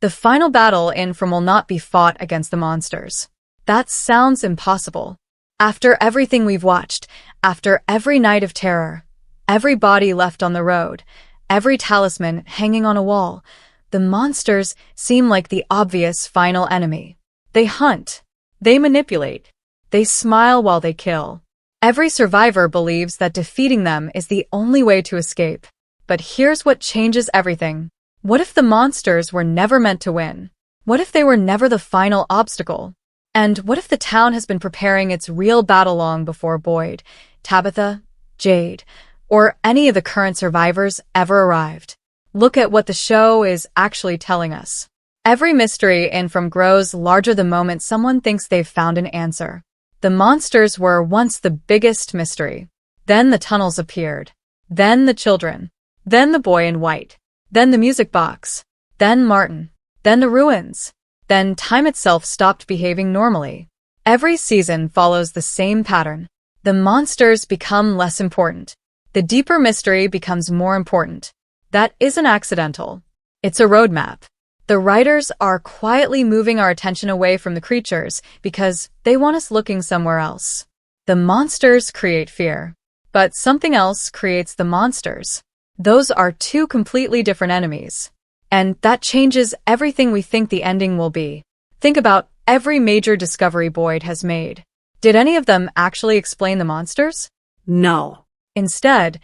The final battle in From will not be fought against the monsters. That sounds impossible. After everything we've watched, after every night of terror, every body left on the road, every talisman hanging on a wall, the monsters seem like the obvious final enemy. They hunt. They manipulate. They smile while they kill. Every survivor believes that defeating them is the only way to escape. But here's what changes everything. What if the monsters were never meant to win? What if they were never the final obstacle? And what if the town has been preparing its real battle long before Boyd, Tabitha, Jade, or any of the current survivors ever arrived? Look at what the show is actually telling us. Every mystery in From grows larger the moment someone thinks they've found an answer. The monsters were once the biggest mystery. Then the tunnels appeared. Then the children. Then the boy in white. Then the music box. Then Martin. Then the ruins. Then time itself stopped behaving normally. Every season follows the same pattern. The monsters become less important. The deeper mystery becomes more important. That isn't accidental. It's a roadmap. The writers are quietly moving our attention away from the creatures because they want us looking somewhere else. The monsters create fear, but something else creates the monsters. Those are two completely different enemies. And that changes everything we think the ending will be. Think about every major discovery Boyd has made. Did any of them actually explain the monsters? No. Instead,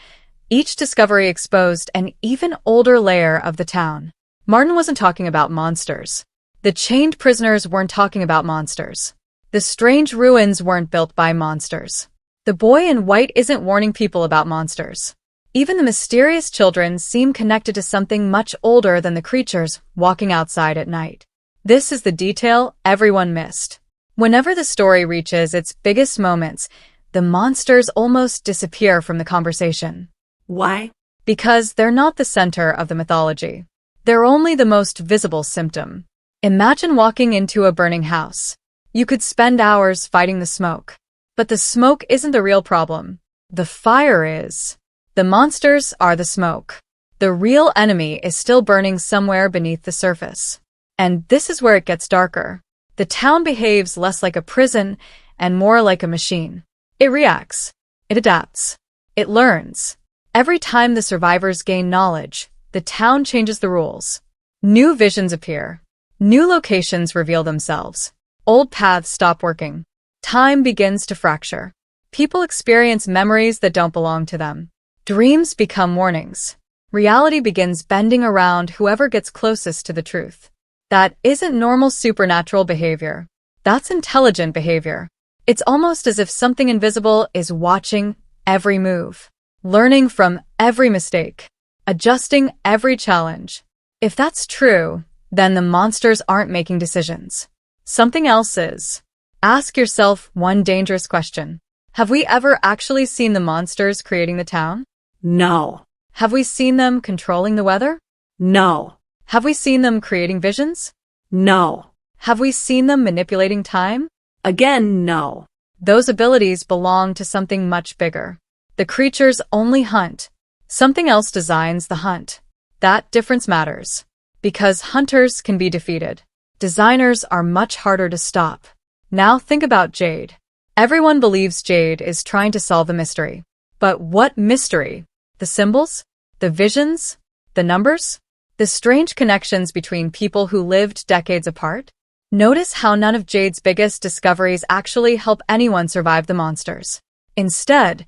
each discovery exposed an even older layer of the town. Martin wasn't talking about monsters. The chained prisoners weren't talking about monsters. The strange ruins weren't built by monsters. The boy in white isn't warning people about monsters. Even the mysterious children seem connected to something much older than the creatures walking outside at night. This is the detail everyone missed. Whenever the story reaches its biggest moments, the monsters almost disappear from the conversation. Why? Because they're not the center of the mythology. They're only the most visible symptom. Imagine walking into a burning house. You could spend hours fighting the smoke. But the smoke isn't the real problem. The fire is. The monsters are the smoke. The real enemy is still burning somewhere beneath the surface. And this is where it gets darker. The town behaves less like a prison and more like a machine. It reacts. It adapts. It learns. Every time the survivors gain knowledge, the town changes the rules. New visions appear. New locations reveal themselves. Old paths stop working. Time begins to fracture. People experience memories that don't belong to them. Dreams become warnings. Reality begins bending around whoever gets closest to the truth. That isn't normal supernatural behavior. That's intelligent behavior. It's almost as if something invisible is watching every move, learning from every mistake, adjusting every challenge. If that's true, then the monsters aren't making decisions. Something else is. Ask yourself one dangerous question. Have we ever actually seen the monsters creating the town? No. Have we seen them controlling the weather? No. Have we seen them creating visions? No. Have we seen them manipulating time? Again, no. Those abilities belong to something much bigger. The creatures only hunt. Something else designs the hunt. That difference matters. Because hunters can be defeated. Designers are much harder to stop. Now think about Jade. Everyone believes Jade is trying to solve a mystery. But what mystery? The symbols? The visions? The numbers? The strange connections between people who lived decades apart? Notice how none of Jade's biggest discoveries actually help anyone survive the monsters. Instead,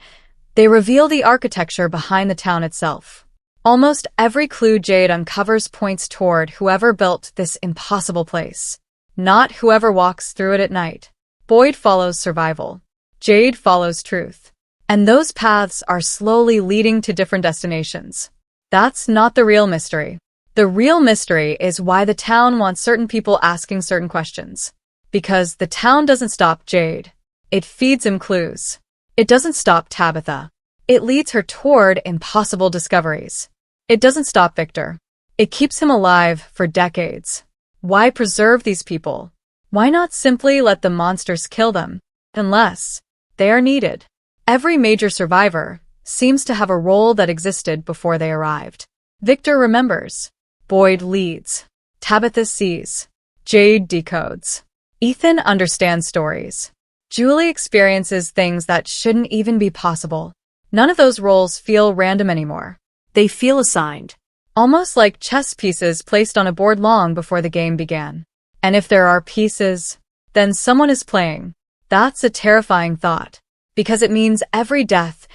they reveal the architecture behind the town itself. Almost every clue Jade uncovers points toward whoever built this impossible place, not whoever walks through it at night. Boyd follows survival. Jade follows truth. And those paths are slowly leading to different destinations. That's not the real mystery. The real mystery is why the town wants certain people asking certain questions. Because the town doesn't stop Jade. It feeds him clues. It doesn't stop Tabitha. It leads her toward impossible discoveries. It doesn't stop Victor. It keeps him alive for decades. Why preserve these people? Why not simply let the monsters kill them? Unless they are needed. Every major survivor seems to have a role that existed before they arrived. Victor remembers. Boyd leads. Tabitha sees. Jade decodes. Ethan understands stories. Julie experiences things that shouldn't even be possible. None of those roles feel random anymore. They feel assigned. Almost like chess pieces placed on a board long before the game began. And if there are pieces, then someone is playing. That's a terrifying thought. Because it means every death,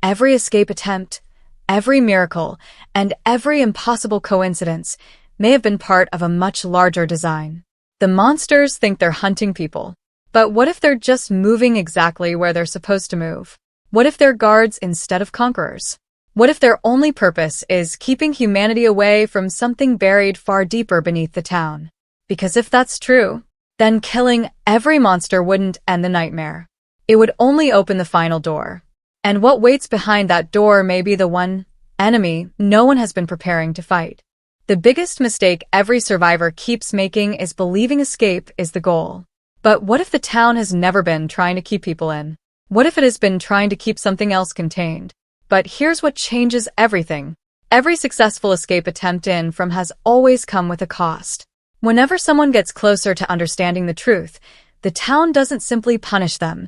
every escape attempt, every miracle, and every impossible coincidence may have been part of a much larger design. The monsters think they're hunting people. But what if they're just moving exactly where they're supposed to move? What if they're guards instead of conquerors? What if their only purpose is keeping humanity away from something buried far deeper beneath the town? Because if that's true, then killing every monster wouldn't end the nightmare. It would only open the final door. And what waits behind that door may be the one enemy no one has been preparing to fight. The biggest mistake every survivor keeps making is believing escape is the goal. But what if the town has never been trying to keep people in? What if it has been trying to keep something else contained? But here's what changes everything. Every successful escape attempt in From has always come with a cost. Whenever someone gets closer to understanding the truth, the town doesn't simply punish them.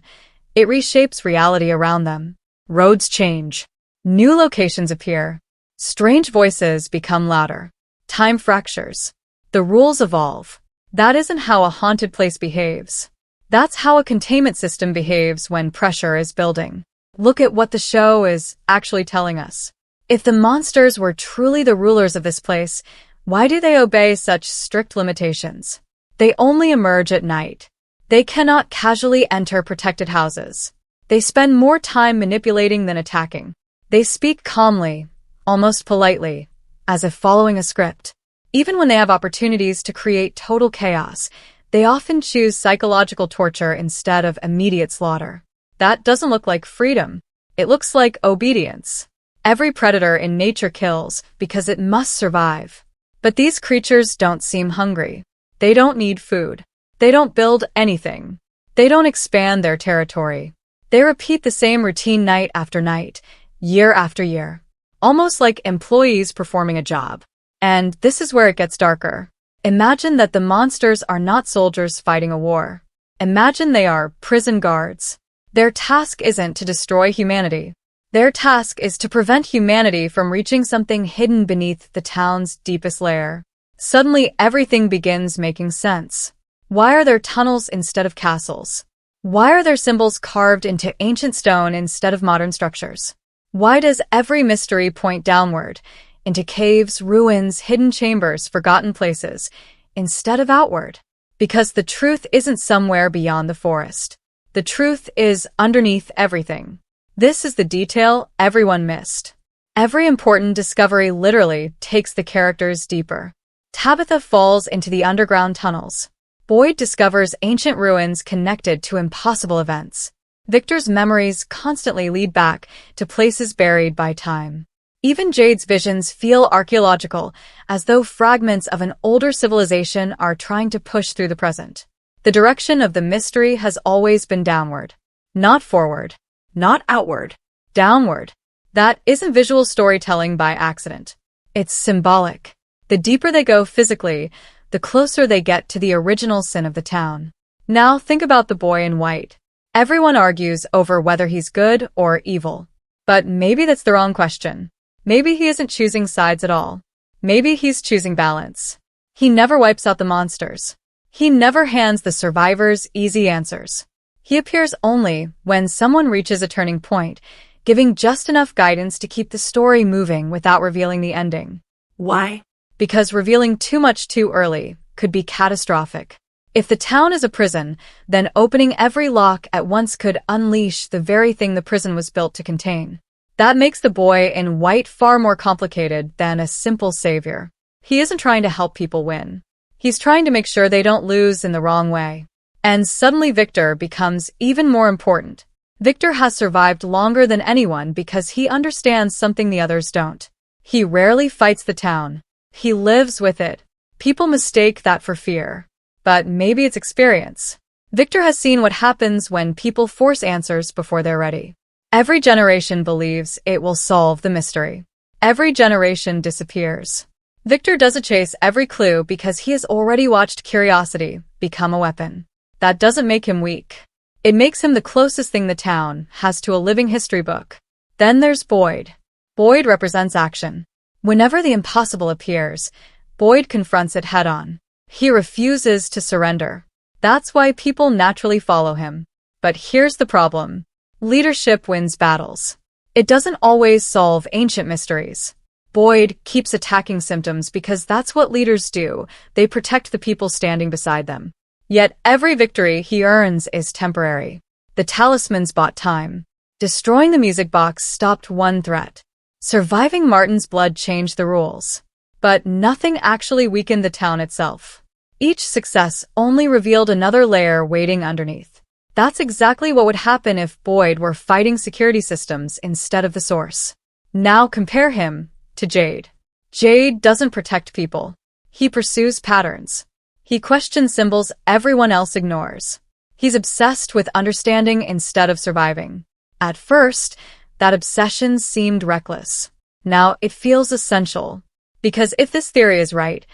It reshapes reality around them. Roads change. New locations appear. Strange voices become louder. Time fractures. The rules evolve. That isn't how a haunted place behaves. That's how a containment system behaves when pressure is building. Look at what the show is actually telling us. If the monsters were truly the rulers of this place, why do they obey such strict limitations? They only emerge at night. They cannot casually enter protected houses. They spend more time manipulating than attacking. They speak calmly, almost politely, as if following a script. Even when they have opportunities to create total chaos, they often choose psychological torture instead of immediate slaughter. That doesn't look like freedom. It looks like obedience. Every predator in nature kills because it must survive. But these creatures don't seem hungry. They don't need food. They don't build anything. They don't expand their territory. They repeat the same routine night after night, year after year, almost like employees performing a job. And this is where it gets darker. Imagine that the monsters are not soldiers fighting a war. Imagine they are prison guards. Their task isn't to destroy humanity. Their task is to prevent humanity from reaching something hidden beneath the town's deepest layer. Suddenly, everything begins making sense. Why are there tunnels instead of castles? Why are there symbols carved into ancient stone instead of modern structures? Why does every mystery point downward, into caves, ruins, hidden chambers, forgotten places, instead of outward? Because the truth isn't somewhere beyond the forest. The truth is underneath everything. This is the detail everyone missed. Every important discovery literally takes the characters deeper. Tabitha falls into the underground tunnels. Boyd discovers ancient ruins connected to impossible events. Victor's memories constantly lead back to places buried by time. Even Jade's visions feel archaeological, as though fragments of an older civilization are trying to push through the present. The direction of the mystery has always been downward. Not forward. Not outward. Downward. That isn't visual storytelling by accident. It's symbolic. The deeper they go physically, the closer they get to the original sin of the town. Now think about the boy in white. Everyone argues over whether he's good or evil. But maybe that's the wrong question. Maybe he isn't choosing sides at all. Maybe he's choosing balance. He never wipes out the monsters. He never hands the survivors easy answers. He appears only when someone reaches a turning point, giving just enough guidance to keep the story moving without revealing the ending. Why? Because revealing too much too early could be catastrophic. If the town is a prison, then opening every lock at once could unleash the very thing the prison was built to contain. That makes the boy in white far more complicated than a simple savior. He isn't trying to help people win. He's trying to make sure they don't lose in the wrong way. And suddenly Victor becomes even more important. Victor has survived longer than anyone because he understands something the others don't. He rarely fights the town. He lives with it. People mistake that for fear. But maybe it's experience. Victor has seen what happens when people force answers before they're ready. Every generation believes it will solve the mystery. Every generation disappears. Victor doesn't chase every clue because he has already watched curiosity become a weapon. That doesn't make him weak. It makes him the closest thing the town has to a living history book. Then there's Boyd. Boyd represents action. Whenever the impossible appears, Boyd confronts it head-on. He refuses to surrender. That's why people naturally follow him. But here's the problem. Leadership wins battles. It doesn't always solve ancient mysteries. Boyd keeps attacking symptoms because that's what leaders do. They protect the people standing beside them. Yet every victory he earns is temporary. The talismans bought time. Destroying the music box stopped one threat. Surviving Martin's blood changed the rules. But nothing actually weakened the town itself. Each success only revealed another layer waiting underneath. That's exactly what would happen if Boyd were fighting security systems instead of the source. Now compare him to Jade. Jade doesn't protect people. He pursues patterns. He questions symbols everyone else ignores. He's obsessed with understanding instead of surviving. At first, that obsession seemed reckless. Now it feels essential. Because if this theory is right,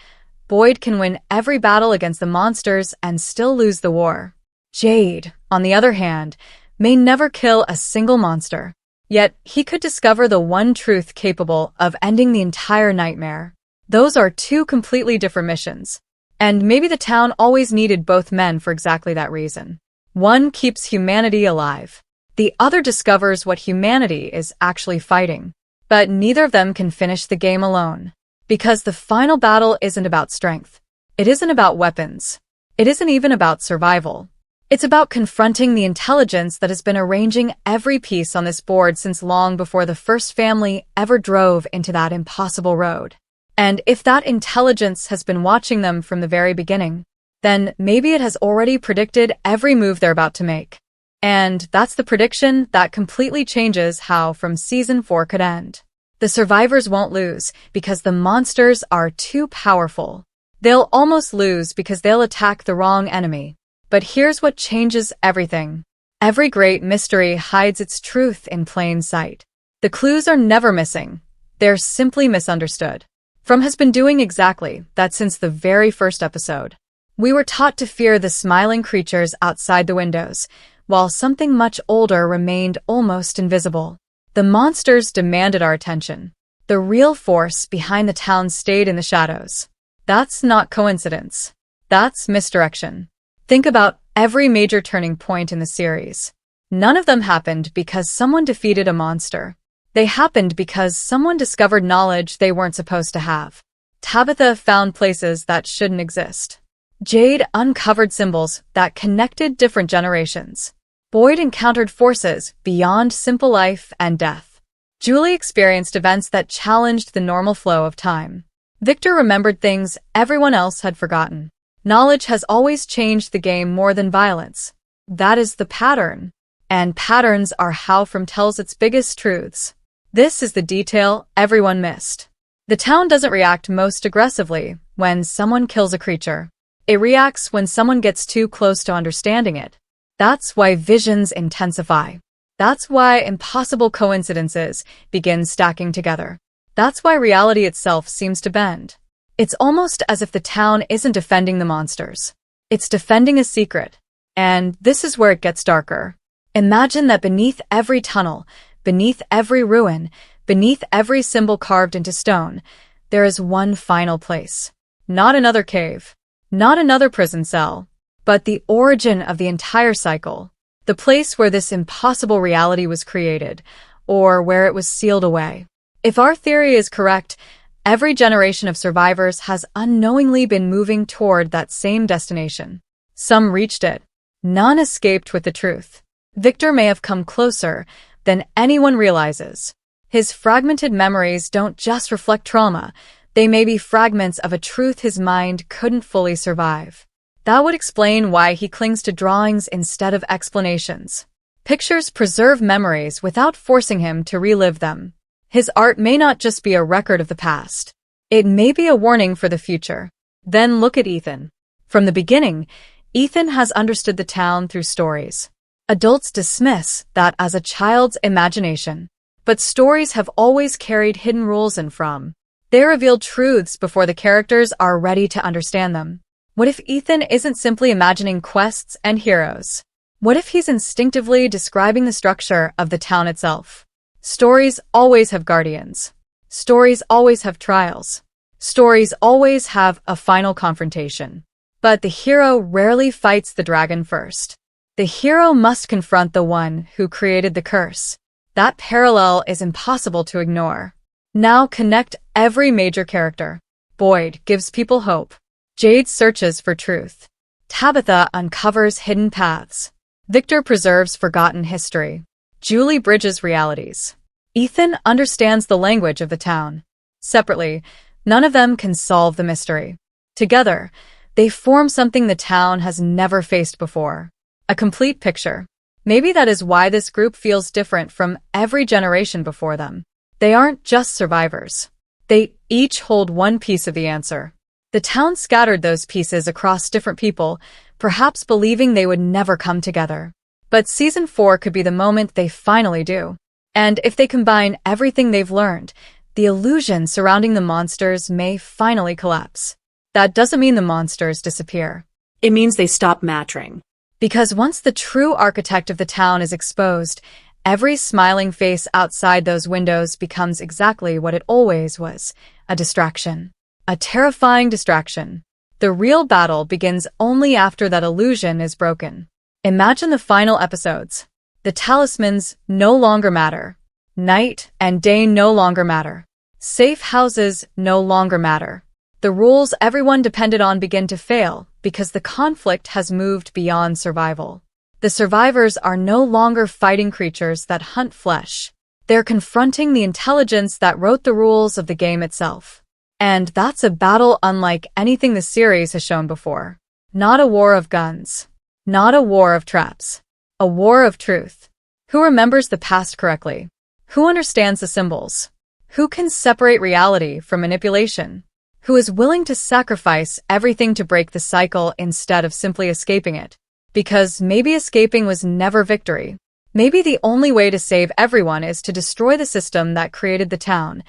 Boyd can win every battle against the monsters and still lose the war. Jade, on the other hand, may never kill a single monster. Yet he could discover the one truth capable of ending the entire nightmare. Those are two completely different missions. And maybe the town always needed both men for exactly that reason. One keeps humanity alive. The other discovers what humanity is actually fighting. But neither of them can finish the game alone. Because the final battle isn't about strength. It isn't about weapons. It isn't even about survival. It's about confronting the intelligence that has been arranging every piece on this board since long before the first family ever drove into that impossible road. And if that intelligence has been watching them from the very beginning, then maybe it has already predicted every move they're about to make. And that's the prediction that completely changes how from season 4 could end. The survivors won't lose because the monsters are too powerful. They'll almost lose because they'll attack the wrong enemy. But here's what changes everything. Every great mystery hides its truth in plain sight. The clues are never missing. They're simply misunderstood. From has been doing exactly that since the very first episode. We were taught to fear the smiling creatures outside the windows, while something much older remained almost invisible. The monsters demanded our attention. The real force behind the town stayed in the shadows. That's not coincidence. That's misdirection. Think about every major turning point in the series. None of them happened because someone defeated a monster. They happened because someone discovered knowledge they weren't supposed to have. Tabitha found places that shouldn't exist. Jade uncovered symbols that connected different generations. Boyd encountered forces beyond simple life and death. Julie experienced events that challenged the normal flow of time. Victor remembered things everyone else had forgotten. Knowledge has always changed the game more than violence. That is the pattern. And patterns are how From tells its biggest truths. This is the detail everyone missed. The town doesn't react most aggressively when someone kills a creature. It reacts when someone gets too close to understanding it. That's why visions intensify. That's why impossible coincidences begin stacking together. That's why reality itself seems to bend. It's almost as if the town isn't defending the monsters. It's defending a secret. And this is where it gets darker. Imagine that beneath every tunnel, beneath every ruin, beneath every symbol carved into stone, there is one final place. Not another cave. Not another prison cell. But the origin of the entire cycle. The place where this impossible reality was created, or where it was sealed away. If our theory is correct, every generation of survivors has unknowingly been moving toward that same destination. Some reached it. None escaped with the truth. Victor may have come closer than anyone realizes. His fragmented memories don't just reflect trauma. They may be fragments of a truth his mind couldn't fully survive. That would explain why he clings to drawings instead of explanations. Pictures preserve memories without forcing him to relive them. His art may not just be a record of the past. It may be a warning for the future. Then look at Ethan. From the beginning, Ethan has understood the town through stories. Adults dismiss that as a child's imagination. But stories have always carried hidden rules in From. They reveal truths before the characters are ready to understand them. What if Ethan isn't simply imagining quests and heroes? What if he's instinctively describing the structure of the town itself? Stories always have guardians. Stories always have trials. Stories always have a final confrontation. But the hero rarely fights the dragon first. The hero must confront the one who created the curse. That parallel is impossible to ignore. Now connect every major character. Boyd gives people hope. Jade searches for truth. Tabitha uncovers hidden paths. Victor preserves forgotten history. Julie bridges realities. Ethan understands the language of the town. Separately, none of them can solve the mystery. Together, they form something the town has never faced before. A complete picture. Maybe that is why this group feels different from every generation before them. They aren't just survivors. They each hold one piece of the answer. The town scattered those pieces across different people, perhaps believing they would never come together. But Season 4 could be the moment they finally do. And if they combine everything they've learned, the illusion surrounding the monsters may finally collapse. That doesn't mean the monsters disappear. It means they stop mattering. Because once the true architect of the town is exposed, every smiling face outside those windows becomes exactly what it always was, a distraction. A terrifying distraction. The real battle begins only after that illusion is broken. Imagine the final episodes. The talismans no longer matter. Night and day no longer matter. Safe houses no longer matter. The rules everyone depended on begin to fail because the conflict has moved beyond survival. The survivors are no longer fighting creatures that hunt flesh. They're confronting the intelligence that wrote the rules of the game itself. And that's a battle unlike anything the series has shown before. Not a war of guns. Not a war of traps. A war of truth. Who remembers the past correctly? Who understands the symbols? Who can separate reality from manipulation? Who is willing to sacrifice everything to break the cycle instead of simply escaping it? Because maybe escaping was never victory. Maybe the only way to save everyone is to destroy the system that created the town,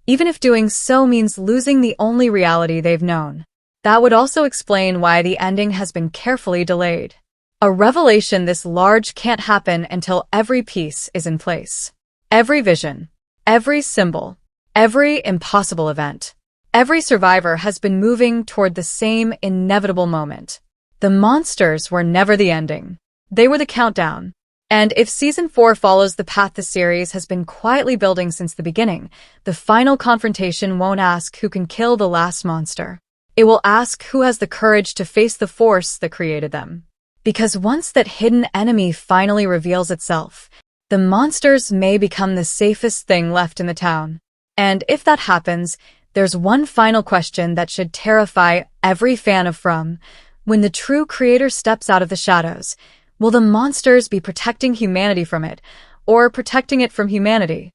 even if doing so means losing the only reality they've known. That would also explain why the ending has been carefully delayed. A revelation this large can't happen until every piece is in place. Every vision, every symbol, every impossible event. Every survivor has been moving toward the same inevitable moment. The monsters were never the ending. They were the countdown. And if Season 4 follows the path the series has been quietly building since the beginning, the final confrontation won't ask who can kill the last monster. It will ask who has the courage to face the force that created them. Because once that hidden enemy finally reveals itself, the monsters may become the safest thing left in the town. And if that happens, there's one final question that should terrify every fan of From. When the true creator steps out of the shadows, will the monsters be protecting humanity from it, or protecting it from humanity?